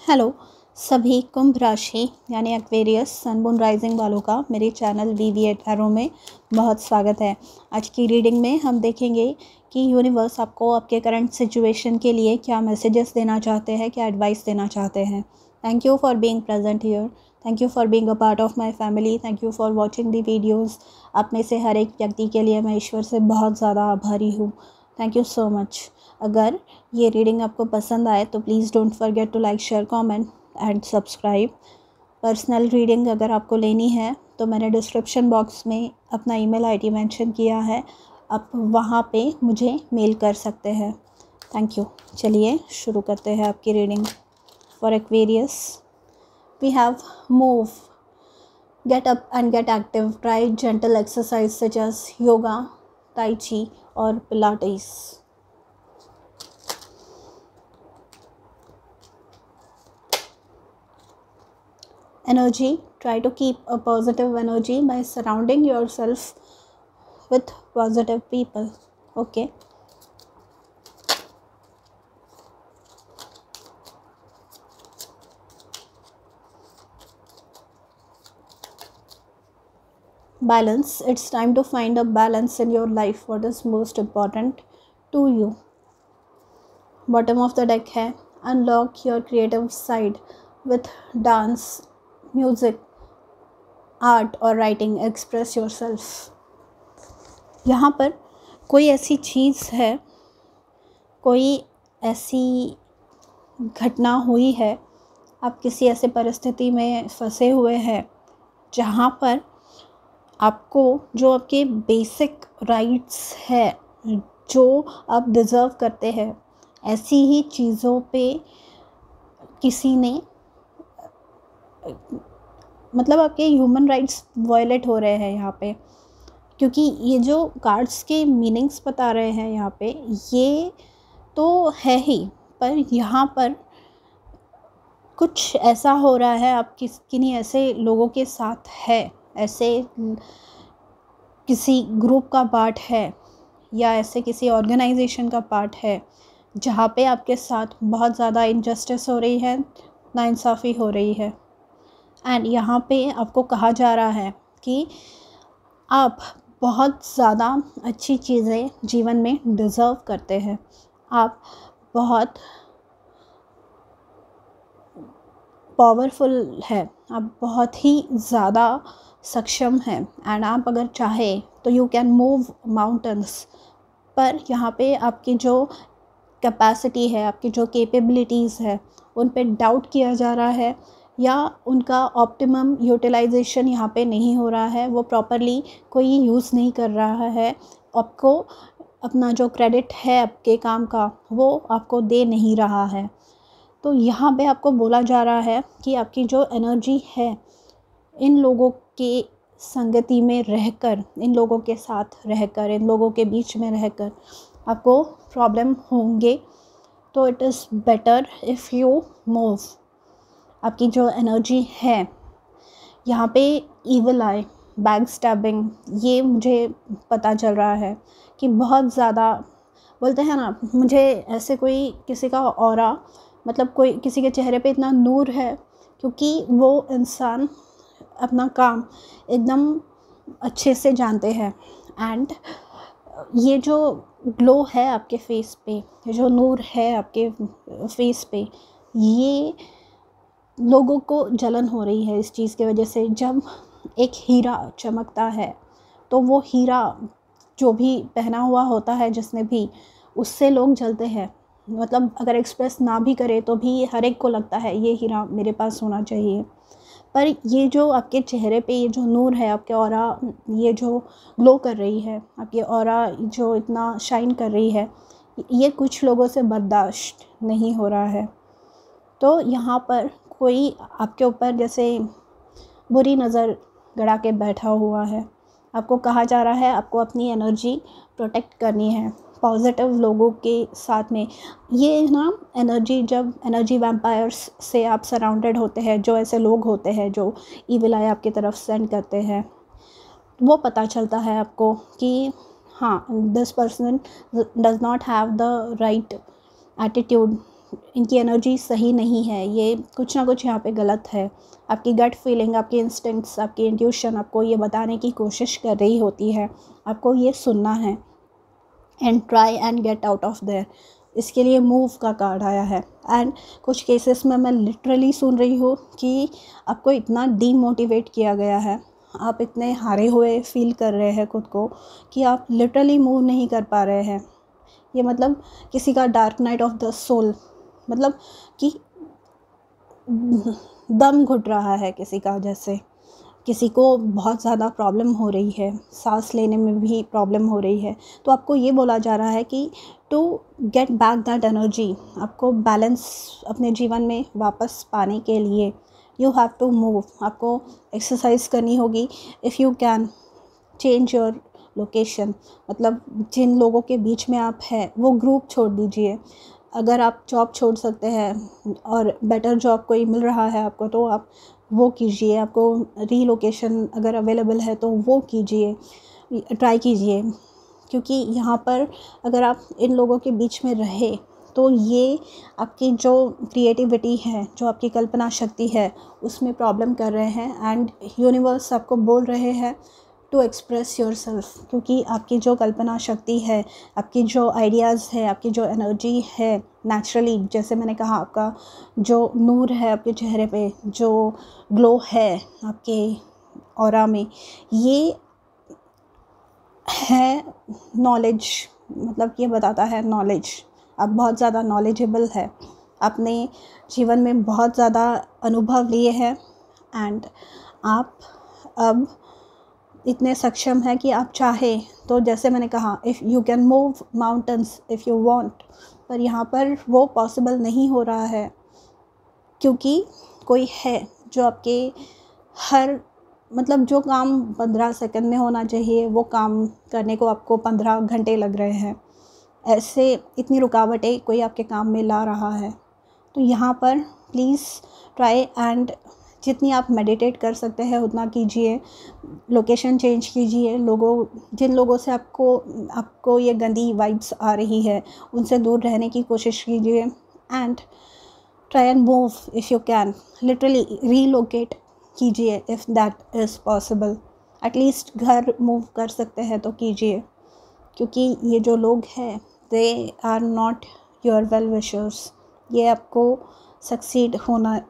Hello सभी कुंभ राशि यानी एक्वेरियस सन मून राइजिंग वालों का मेरे चैनल VV8 में बहुत स्वागत है। आज की रीडिंग में हम देखेंगे कि यूनिवर्स आपको आपके करंट सिचुएशन के लिए क्या मैसेजेस देना चाहते हैं, क्या एडवाइस देना चाहते हैं। Thank you for being present here, thank you for being a part of my family, thank you for watching the videos. आप में से हर एक व्यक्ति के लिए मैं ईश्वर से बहुत ज़्यादा आभारी हूँ। Thank you so much. अगर ये रीडिंग आपको पसंद आए तो please don't forget to like, share, comment and subscribe. Personal reading अगर आपको लेनी है तो मैंने डिस्क्रिप्शन बॉक्स में अपना ईमेल आईडी मेंशन किया है, आप वहाँ पे मुझे मेल कर सकते हैं। Thank you. चलिए शुरू करते हैं आपकी reading. For Aquarius we have move, get up and get active, try gentle exercise such as yoga, tai chi or pilates. Energy, try to keep a positive energy by surrounding yourself with positive people. Okay. Balance, it's time to find a balance in your life. What is most important to you? Bottom of the deck है unlock your creative side with dance, music, art or writing. Express yourself. यहाँ पर कोई ऐसी चीज़ है, कोई ऐसी घटना हुई है, आप किसी ऐसे परिस्थिति में फंसे हुए हैं जहाँ पर आपको जो आपके बेसिक राइट्स है, जो आप डिज़र्व करते हैं, ऐसी ही चीज़ों पे किसी ने मतलब आपके ह्यूमन राइट्स वायलेट हो रहे हैं यहाँ पे। क्योंकि ये जो कार्ड्स के मीनिंग्स बता रहे हैं यहाँ पे, ये तो है ही, पर यहाँ पर कुछ ऐसा हो रहा है, आप किन्हीं ऐसे लोगों के साथ है, ऐसे किसी ग्रुप का पार्ट है या ऐसे किसी ऑर्गेनाइजेशन का पार्ट है जहाँ पे आपके साथ बहुत ज़्यादा इनजस्टिस हो रही है, नाइंसाफ़ी हो रही है। एंड यहाँ पे आपको कहा जा रहा है कि आप बहुत ज़्यादा अच्छी चीज़ें जीवन में डिज़र्व करते हैं, आप बहुत पावरफुल है, आप बहुत ही ज़्यादा सक्षम हैं एंड आप अगर चाहे तो यू कैन मूव माउंटेन्स। पर यहाँ पे आपकी जो कैपेसिटी है, आपकी जो कैपेबिलिटीज़ है, उन पे डाउट किया जा रहा है या उनका ऑप्टिमम यूटिलाइजेशन यहाँ पे नहीं हो रहा है, वो प्रॉपरली कोई यूज़ नहीं कर रहा है, आपको अपना जो क्रेडिट है आपके काम का वो आपको दे नहीं रहा है। तो यहाँ पे आपको बोला जा रहा है कि आपकी जो एनर्जी है, इन लोगों के संगति में रहकर, इन लोगों के साथ रहकर, इन लोगों के बीच में रहकर आपको प्रॉब्लम होंगे, तो it is better if you move. आपकी जो एनर्जी है यहाँ पे ईविल आई, बैक स्टैबिंग, ये मुझे पता चल रहा है कि बहुत ज़्यादा बोलते हैं ना, मुझे ऐसे कोई किसी का ऑरा, मतलब कोई किसी के चेहरे पे इतना नूर है क्योंकि वो इंसान अपना काम एकदम अच्छे से जानते हैं। एंड ये जो ग्लो है आपके फेस पे, ये जो नूर है आपके फेस पे, ये लोगों को जलन हो रही है इस चीज़ की वजह से। जब एक हीरा चमकता है तो वो हीरा जो भी पहना हुआ होता है जिसने भी, उससे लोग जलते हैं। मतलब अगर एक्सप्रेस ना भी करे तो भी हर एक को लगता है ये हीरा मेरे पास होना चाहिए। पर ये जो आपके चेहरे पे ये जो नूर है, आपके ऑरा ये जो ग्लो कर रही है, आपकी ऑरा जो इतना शाइन कर रही है, ये कुछ लोगों से बर्दाश्त नहीं हो रहा है। तो यहाँ पर कोई आपके ऊपर जैसे बुरी नज़र गड़ा के बैठा हुआ है। आपको कहा जा रहा है आपको अपनी एनर्जी प्रोटेक्ट करनी है पॉजिटिव लोगों के साथ में। ये ना एनर्जी, जब एनर्जी वैम्पायर्स से आप सराउंडेड होते हैं, जो ऐसे लोग होते हैं जो ईविल आई आपकी तरफ सेंड करते हैं, वो पता चलता है आपको कि हाँ, this person does not have the right attitude इनकी एनर्जी सही नहीं है, ये कुछ ना कुछ यहाँ पे गलत है। आपकी गट फीलिंग, आपके इंस्टिंक्ट्स, आपकी इंट्यूशन आपको ये बताने की कोशिश कर रही होती है, आपको ये सुनना है। And try and get out of their. इसके लिए मूव का कार्ड आया है। एंड कुछ केसेस में मैं लिटरली सुन रही हूँ कि आपको इतना डीमोटिवेट किया गया है, आप इतने हारे हुए फील कर रहे हैं खुद को कि आप लिटरली मूव नहीं कर पा रहे हैं। ये मतलब किसी का dark night of the soul, मतलब कि दम घुट रहा है किसी का, जैसे किसी को बहुत ज़्यादा प्रॉब्लम हो रही है, सांस लेने में भी प्रॉब्लम हो रही है। तो आपको ये बोला जा रहा है कि to get back that energy, आपको बैलेंस अपने जीवन में वापस पाने के लिए यू हैव टू मूव। आपको एक्सरसाइज करनी होगी। If you can change your location, मतलब जिन लोगों के बीच में आप हैं वो ग्रुप छोड़ दीजिए। अगर आप जॉब छोड़ सकते हैं और बेटर जॉब कोई मिल रहा है आपको, तो आप वो कीजिए। आपको रीलोकेशन अगर अवेलेबल है तो वो कीजिए, ट्राई कीजिए। क्योंकि यहाँ पर अगर आप इन लोगों के बीच में रहे तो ये आपकी जो क्रिएटिविटी है, जो आपकी कल्पना शक्ति है, उसमें प्रॉब्लम कर रहे हैं। एंड यूनिवर्स आपको बोल रहे हैं टू एक्सप्रेस योरसेल्फ, क्योंकि आपकी जो कल्पना शक्ति है, आपकी जो आइडियाज़ है, आपकी जो एनर्जी है नेचुरली, जैसे मैंने कहा, आपका जो नूर है आपके चेहरे पे, जो ग्लो है आपके ऑरा में, ये है नॉलेज। मतलब ये बताता है नॉलेज, आप बहुत ज़्यादा नॉलेजेबल है, आपने जीवन में बहुत ज़्यादा अनुभव लिए हैं। एंड आप अब इतने सक्षम हैं कि आप चाहे तो, जैसे मैंने कहा, if you can move mountains if you want, पर यहाँ पर वो पॉसिबल नहीं हो रहा है क्योंकि कोई है जो आपके हर, मतलब जो काम 15 सेकंड में होना चाहिए वो काम करने को आपको 15 घंटे लग रहे हैं। ऐसे इतनी रुकावटें कोई आपके काम में ला रहा है। तो यहाँ पर प्लीज़ ट्राई एंड जितनी आप मेडिटेट कर सकते हैं उतना कीजिए। लोकेशन चेंज कीजिए। जिन लोगों से आपको ये गंदी वाइब्स आ रही है उनसे दूर रहने की कोशिश कीजिए। And try and move if you can, literally relocate कीजिए if that is possible. At least घर मूव कर सकते हैं तो कीजिए, क्योंकि ये जो लोग हैं they are not your well wishers. ये आपको सक्सीड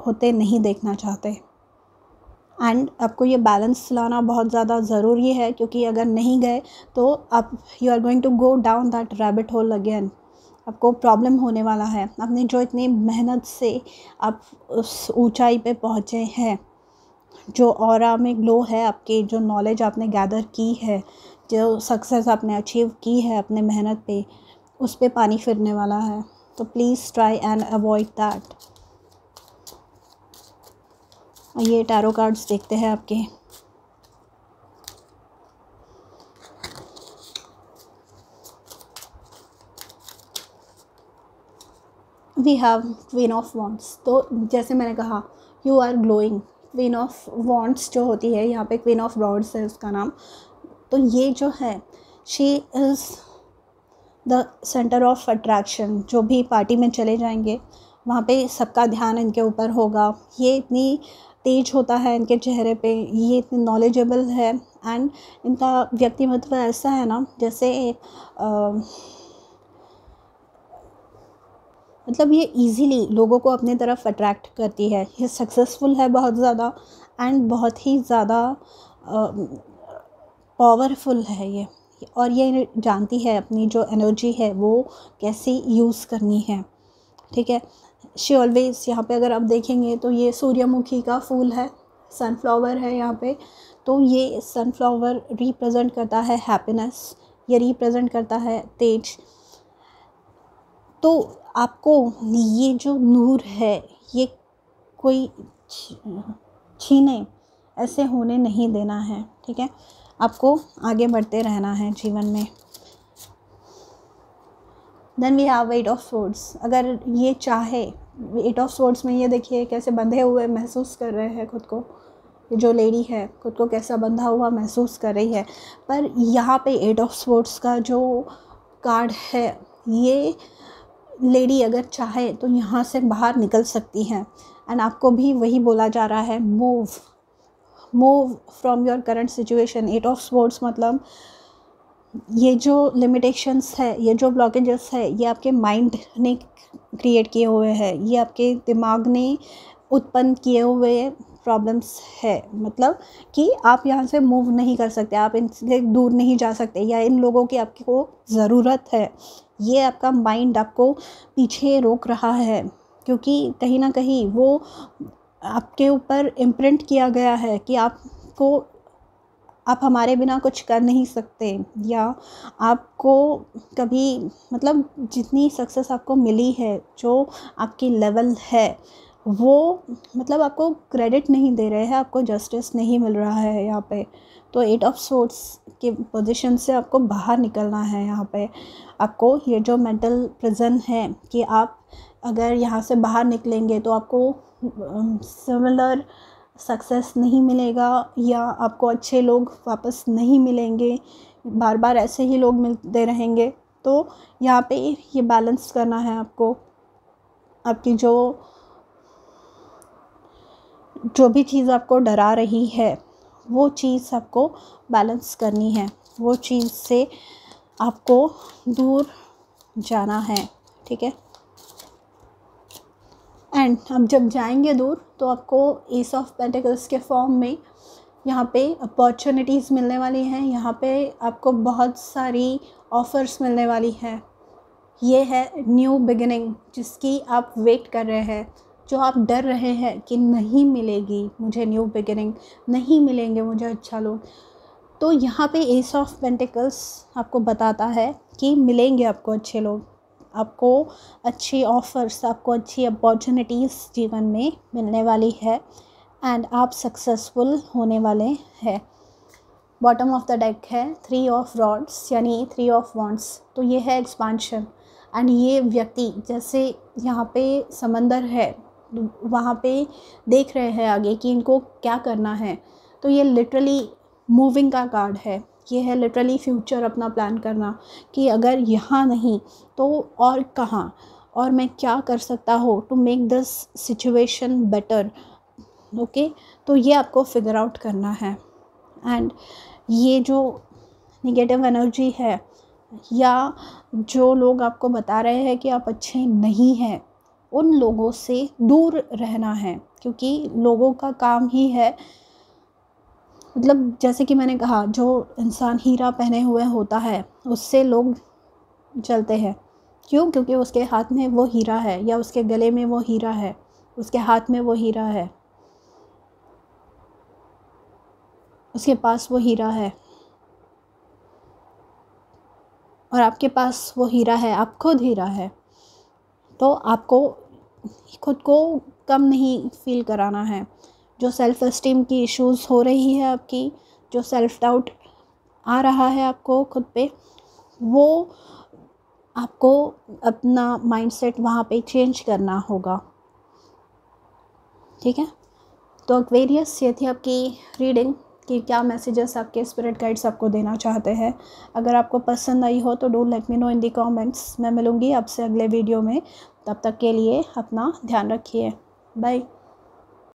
होते नहीं देखना चाहते। एंड आपको ये बैलेंस लाना बहुत ज़्यादा ज़रूरी है, क्योंकि अगर नहीं गए तो आप you are going to go down that rabbit hole again. आपको प्रॉब्लम होने वाला है। आपने जो इतनी मेहनत से आप उस ऊंचाई पे पहुँचे हैं, जो ऑरा में ग्लो है आपके, जो नॉलेज आपने गैदर की है, जो सक्सेस आपने अचीव की है अपने मेहनत पे, उस पे पानी फिरने वाला है। तो please try and avoid that. ये टैरो कार्ड्स देखते हैं आपके। We have queen of wands. तो जैसे मैंने कहा, you are glowing. Queen of wands जो होती है, यहाँ पे क्वीन ऑफ रॉड्स है उसका नाम। तो ये जो है, she is the centre of attraction. जो भी पार्टी में चले जाएंगे वहाँ पे सबका ध्यान इनके ऊपर होगा। ये इतनी तेज होता है इनके चेहरे पे, ये इतने नॉलेजेबल है। एंड इनका व्यक्तित्व ऐसा है ना, जैसे मतलब ये इजीली लोगों को अपने तरफ अट्रैक्ट करती है। ये सक्सेसफुल है बहुत ज़्यादा, एंड बहुत ही ज़्यादा पावरफुल है ये। और ये जानती है अपनी जो एनर्जी है वो कैसे यूज़ करनी है। ठीक है। शी ऑलवेज, यहाँ पे अगर आप देखेंगे तो ये सूर्यमुखी का फूल है, सनफ्लावर है यहाँ पे। तो ये सनफ्लावर रिप्रेजेंट करता है हैप्पीनेस, ये रिप्रेजेंट करता है तेज। तो आपको ये जो नूर है ये कोई छीने ऐसे होने नहीं देना है। ठीक है। आपको आगे बढ़ते रहना है जीवन में। Then we have eight of swords. अगर ये चाहे, एट ऑफ स्वॉर्ड्स में ये देखिए कैसे बंधे हुए महसूस कर रहे हैं खुद को। जो लेडी है खुद को कैसा बंधा हुआ महसूस कर रही है। पर यहाँ पे एट ऑफ स्वॉर्ड्स का जो कार्ड है, ये लेडी अगर चाहे तो यहाँ से बाहर निकल सकती हैं। एंड आपको भी वही बोला जा रहा है, move from your current situation. 8 of swords मतलब ये जो लिमिटेशंस है, ये जो ब्लॉकेजेस है, ये आपके माइंड ने क्रिएट किए हुए हैं, ये आपके दिमाग ने उत्पन्न किए हुए प्रॉब्लम्स है। मतलब कि आप यहाँ से मूव नहीं कर सकते, आप इनसे दूर नहीं जा सकते, या इन लोगों की आपको ज़रूरत है। ये आपका माइंड आपको पीछे रोक रहा है, क्योंकि कहीं ना कहीं वो आपके ऊपर इम्प्रिंट किया गया है कि आप हमारे बिना कुछ कर नहीं सकते, या आपको कभी मतलब जितनी सक्सेस आपको मिली है, जो आपकी लेवल है, वो मतलब आपको क्रेडिट नहीं दे रहे हैं, आपको जस्टिस नहीं मिल रहा है यहाँ पे। तो 8 ऑफ स्वॉर्ड्स के पोजीशन से आपको बाहर निकलना है। यहाँ पे आपको ये जो मेंटल प्रिजन है कि आप अगर यहाँ से बाहर निकलेंगे तो आपको सिमिलर सक्सेस नहीं मिलेगा, या आपको अच्छे लोग वापस नहीं मिलेंगे, बार बार ऐसे ही लोग मिलते रहेंगे। तो यहाँ पे ये बैलेंस करना है आपको। आपकी जो भी चीज़ आपको डरा रही है, वो चीज़ आपको बैलेंस करनी है, वो चीज़ से आपको दूर जाना है, ठीक है। एंड अब जब जाएंगे दूर तो आपको एस ऑफ पेंटिकल्स के फॉर्म में यहाँ पे अपॉर्चुनिटीज़ मिलने वाली हैं, यहाँ पे आपको बहुत सारी ऑफ़र्स मिलने वाली हैं। ये है न्यू बिगिनिंग जिसकी आप वेट कर रहे हैं, जो आप डर रहे हैं कि नहीं मिलेगी मुझे न्यू बिगिनिंग, नहीं मिलेंगे मुझे अच्छा लोग। तो यहाँ पे एस ऑफ पेंटिकल्स आपको बताता है कि मिलेंगे आपको अच्छे लोग, आपको अच्छी ऑफ़र्स, आपको अच्छी अपॉर्चुनिटीज़ जीवन में मिलने वाली है, एंड आप सक्सेसफुल होने वाले हैं। बॉटम ऑफ द डेक है 3 ऑफ रॉड्स यानी 3 ऑफ वॉन्ड्स। तो ये है एक्सपांशन। एंड ये व्यक्ति जैसे यहाँ पे समंदर है, वहाँ पे देख रहे हैं आगे कि इनको क्या करना है। तो ये लिटरली मूविंग का कार्ड है, ये है लिटरली फ्यूचर अपना प्लान करना कि अगर यहाँ नहीं तो और कहाँ, और मैं क्या कर सकता हूँ to make this situation better. Okay, तो ये आपको फिगर आउट करना है। एंड ये जो निगेटिव एनर्जी है, या जो लोग आपको बता रहे हैं कि आप अच्छे नहीं हैं, उन लोगों से दूर रहना है, क्योंकि लोगों का काम ही है, मतलब जैसे कि मैंने कहा, जो इंसान हीरा पहने हुए होता है उससे लोग जलते हैं। क्यों? क्योंकि उसके हाथ में वो हीरा है, या उसके गले में वो हीरा है, उसके हाथ में वो हीरा है, उसके पास वो हीरा है, और आपके पास वो हीरा है, आप खुद हीरा है। तो आपको खुद को कम नहीं फील कराना है। जो सेल्फ़ एस्टीम की इश्यूज़ हो रही है आपकी, जो सेल्फ़ डाउट आ रहा है आपको खुद पे, वो आपको अपना माइंडसेट वहाँ पे चेंज करना होगा, ठीक है। तो एक्वेरियस, ये थी आपकी रीडिंग कि क्या मैसेजेस आपके स्पिरिट गाइड्स आपको देना चाहते हैं। अगर आपको पसंद आई हो तो do let me know in the comments. मैं मिलूँगी आपसे अगले वीडियो में, तब तक के लिए अपना ध्यान रखिए। बाय।